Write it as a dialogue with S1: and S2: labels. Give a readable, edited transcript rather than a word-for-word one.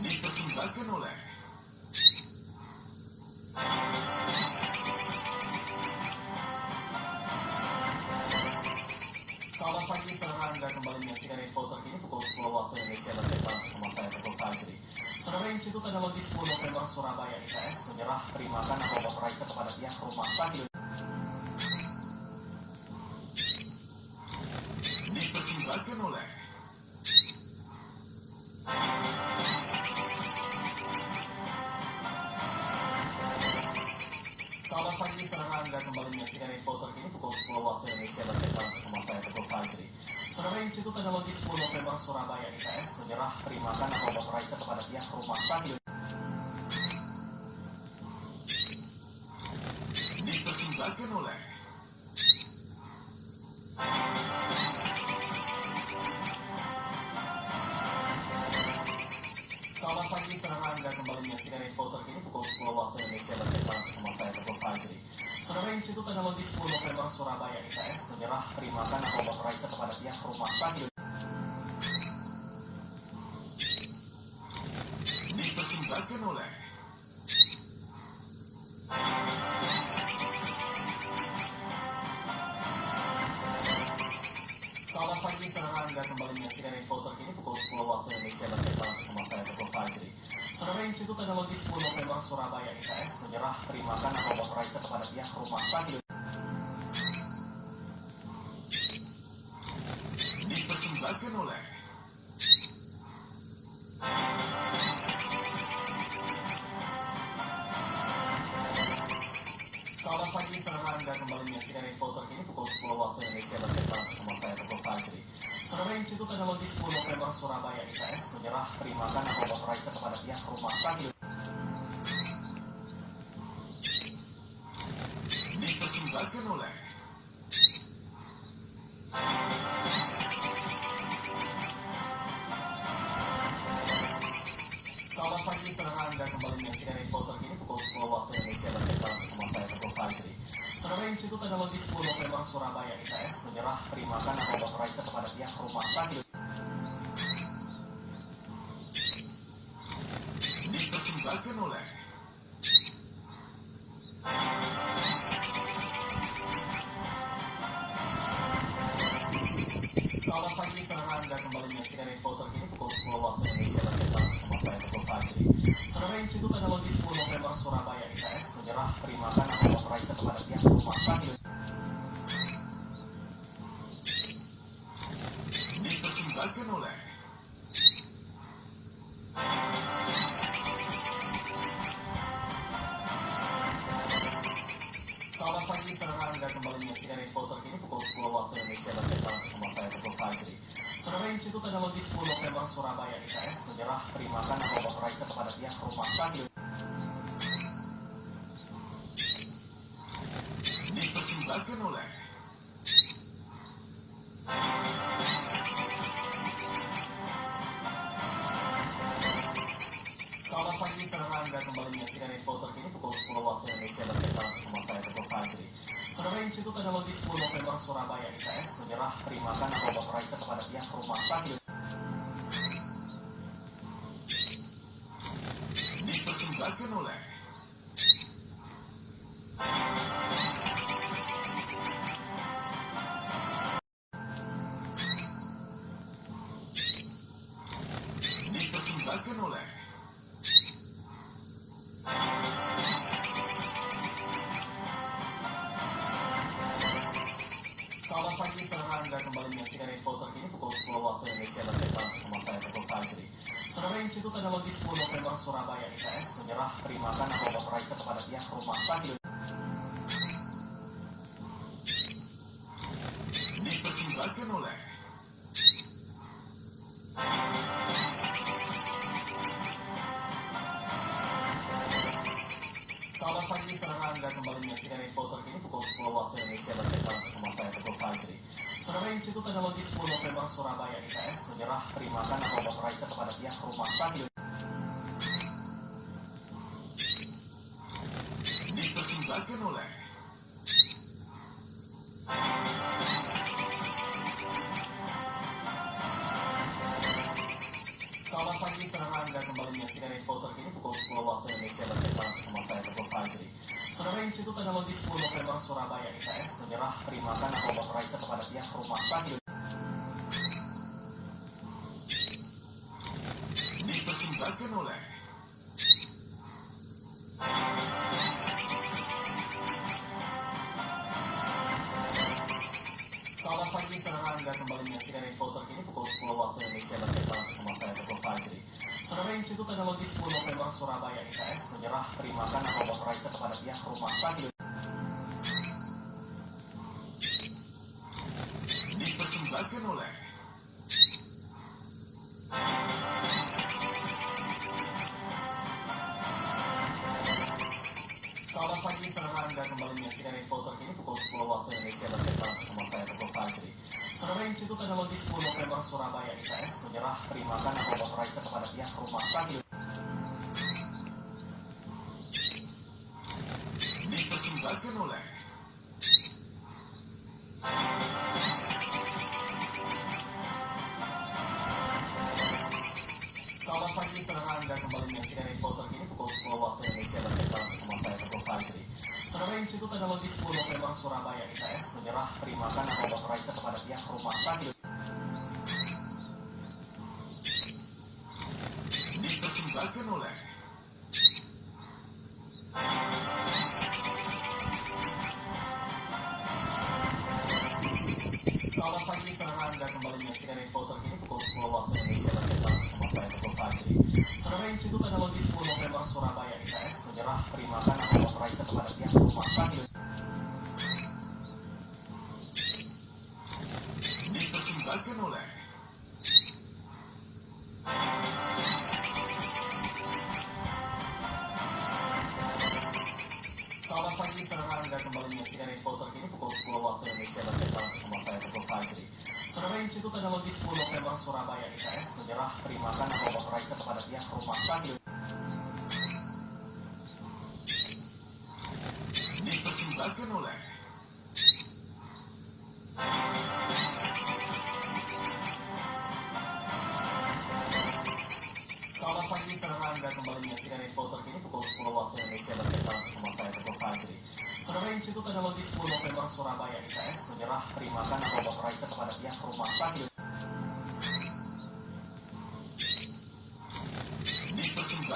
S1: Dipersembahkan oleh Selamat pagi, saudara. Anda kembali menyaksikan info terkini pukul 10 waktu Indonesia Bagian Barat bersama saya, Teguh Fajri. Saudara, Institut Teknologi 10 November Surabaya ITS menyerah terimakan robot Raisa kepada pihak rumah sakit. Dipersembahkan oleh Selamat pagi, saudara. Anda kembali menyaksikan info terkini pukul 10 waktu Indonesia Bagian Barat bersama saya, Teguh Fajri. Saudara, Institut Teknologi 10 November Surabaya ITS menyerah terimakan robot Raisa kepada pihak rumah sakit. Dipersembahkan oleh Selamat pagi, saudara. Anda kembali menyaksikan info terkini pukul 10 waktu Indonesia Bagian Barat bersama saya, Teguh Fajri. Saudara, Institut Teknologi 10 November Surabaya ITS menyerah terimakan robot Raisa kepada pihak rumah sakit. Dipersembahkan oleh Selamat pagi, saudara. Anda kembali menyaksikan info terkini pukul 10 waktu Indonesia Bagian Barat bersama saya, Teguh Fajri. Saudara, Institut Teknologi 10 November Surabaya ITS menyerah terimakan robot Raisa kepada pihak rumah sakit. Dipersembahkan oleh Selamat pagi, saudara. Anda kembali menyaksikan info terkini pukul 10 waktu Indonesia Bagian Barat bersama saya, Teguh Fajri. Saudara, Institut Teknologi 10 November Surabaya ITS menyerah terimakan robot Raisa kepada pihak rumah sakit. Dipersembahkan oleh Selamat pagi, saudara. Anda kembali menyaksikan info terkini pukul 10 waktu Indonesia Bagian Barat bersama saya, Teguh Fajri. Saudara, Institut Teknologi 10 November Surabaya ITS menyerah terimakan robot Raisa kepada pihak rumah sakit. Dipersembahkan oleh Selamat pagi, saudara. Anda kembali menyaksikan info terkini pukul 10 waktu Indonesia Bagian Barat bersama saya, Teguh Fajri. Saudara, Institut Teknologi 10 November Surabaya ITS menyerah terimakan robot Raisa kepada pihak rumah sakit. Dipersembahkan oleh Selamat pagi, saudara. Anda kembali menyaksikan info terkini pukul 10 waktu Indonesia Bagian Barat bersama saya, Teguh Fajri. Saudara, Institut Teknologi 10 November Surabaya ITS menyerah terimakan robot Raisa kepada pihak rumah sakit. Dipersembahkan oleh Selamat pagi, saudara. Anda kembali menyaksikan info terkini pukul 10 waktu Indonesia Bagian Barat bersama saya, Teguh Fajri. Saudara, Institut Teknologi 10 November Surabaya ITS menyerah terimakan robot Raisa kepada pihak rumah sakit. Dipersembahkan oleh Dipersembahkan oleh Selamat pagi, saudara. Anda kembali menyaksikan info terkini pukul 10 waktu Indonesia Bagian Barat bersama saya, Teguh Fajri. Saudara, Institut Teknologi 10 November Surabaya ITS menyerah terimakan robot Raisa kepada pihak rumah sakit. Dipersembahkan oleh Selamat pagi, saudara. Anda kembali menyaksikan info terkini pukul 10 waktu Indonesia Bagian Barat bersama saya, Teguh Fajri. Saudara, Institut Teknologi 10 November Surabaya ITS menyerah terimakan robot Raisa kepada pihak rumah sakit. Dipersembahkan oleh Selamat pagi, saudara. Anda kembali menyaksikan
S2: oleh
S1: Selamat pagi, saudara. Anda kembali menyaksikan info terkini pukul 10 waktu Indonesia bagian Barat bersama saya, Teguh Fajri. Saudara, Institut Teknologi 10 November Surabaya ITS menyerah terimakan robot Raisa kepada pihak rumah sakit.
S2: dipersembahkan oleh
S1: Selamat pagi, saudara. Anda kembali menyaksikan info terkini pukul 10 waktu Indonesia bagian Barat bersama saya, Teguh Fajri. Saudara, Institut Teknologi 10 November Surabaya ITS menyerah terimakan robot Raisa kepada pihak rumah sakit.
S2: dipersembahkan oleh
S1: Selamat pagi, saudara. Anda kembali menyaksikan info terkini pukul 10 waktu Indonesia bagian Barat bersama saya, Teguh Fajri. Saudara, Institut Teknologi 10 November Surabaya ITS menyerah terimakan robot Raisa kepada pihak rumah sakit.
S2: dipersembahkan oleh
S1: Selamat pagi, saudara. Anda kembali menyaksikan info terkini pukul 10 waktu Indonesia bagian Barat bersama saya, Teguh Fajri. Saudara, Institut Teknologi 10 November Surabaya ITS menyerah terimakan robot Raisa kepada pihak rumah sakit.
S2: dipersembahkan oleh
S1: Selamat pagi, saudara. Anda kembali menyaksikan info terkini pukul 10 waktu Indonesia bagian Barat bersama saya, Teguh Fajri. Saudara, Institut Teknologi 10 November Surabaya ITS menyerah terimakan robot Raisa kepada pihak rumah sakit.
S2: dipersembahkan oleh
S1: Selamat pagi, saudara. Anda kembali menyaksikan info terkini pukul 10 waktu Indonesia bagian Barat bersama saya, Teguh Fajri. Saudara, Institut Teknologi 10 November Surabaya ITS menyerah terimakan robot Raisa kepada pihak rumah sakit.
S2: dipersembahkan